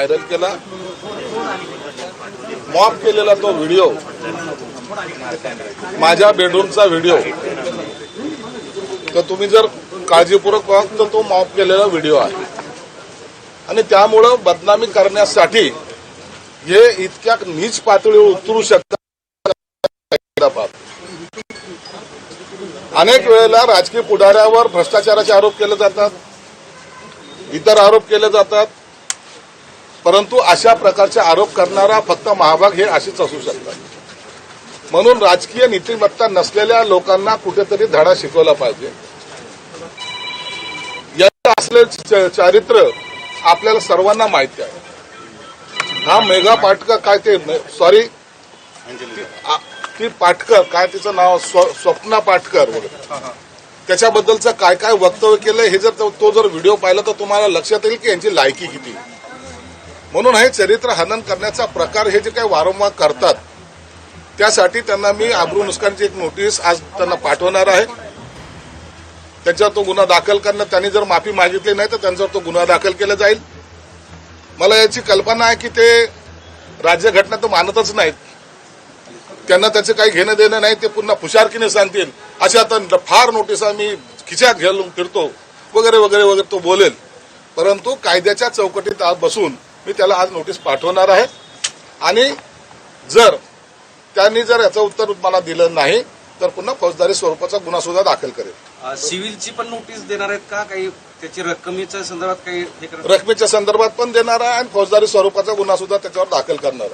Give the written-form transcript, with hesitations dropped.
Viral केला, mob केलेला तो व्हिडिओ, माझ्या बेडरूमचा व्हिडिओ, तर तुम्ही जर काळजीपूर्वक पाहाल तर तो मॉब केलेला व्हिडिओ आहे. आणि त्यामुळं बदनामी करण्यासाठी हे इतक्या नीच पातळीवर उतरू शकतात. अनेक वेळेला राजकीय पुढाऱ्यावर भ्रष्टाचाराचे आरोप केले जातात, इतर आरोप केले जातात, परंतु अशा प्रकारचे आरोप करणारा फक्त महाभाग हे अशीच असू शकतात. म्हणून राजकीय नीतिमत्ता नसलेल्या लोकांना कुठेतरी धडा शिकवला पाहिजे. याचं असलेले चारित्र्य आपल्याला सर्वांना माहिती आहे. हा मेघा पाटकर काय ते सॉरी ती पाटकर काय तिचं नाव स्वप्ना पाटकर वगैरे त्याच्याबद्दलचं काय काय वक्तव्य केलं हे जर तो जर व्हिडिओ पाहिला तर तुम्हाला लक्षात येईल की यांची लायकी किती. म्हणून हे चरित्र हनन करण्याचा प्रकार हे जे काही वारंवार करतात त्यासाठी त्यांना मी अब्रू नुकसानीची एक नोटीस आज त्यांना पाठवणार आहे. त्यांच्यावर तो गुन्हा दाखल करणं, त्यांनी जर माफी मागितली नाही तर त्यांच्यावर तो गुन्हा दाखल केला जाईल. मला याची कल्पना आहे की ते राज्यघटना तर मानतच नाहीत, त्यांना त्याचं काही घेणं देणं नाही, ते पुन्हा फुशारकीने सांगतील अशा तर फार नोटिसा मी खिच्यात घालून फिरतो वगैरे वगैरे वगैरे तो बोलेल. परंतु कायद्याच्या चौकटीत आज बसून मी त्याला आज नोटीस पाठवणार आहे. आणि जर त्यांनी जर याचं उत्तर मला दिलं नाही तर पुन्हा फौजदारी स्वरूपाचा गुन्हा सुद्धा दाखल करेल. सिव्हिलची पण नोटीस देणार आहेत का? काही त्याची रक्कमेच्या संदर्भात काही रकमेच्या संदर्भात पण देणार आहे आणि फौजदारी स्वरूपाचा गुन्हा सुद्धा त्याच्यावर दाखल करणार आहे.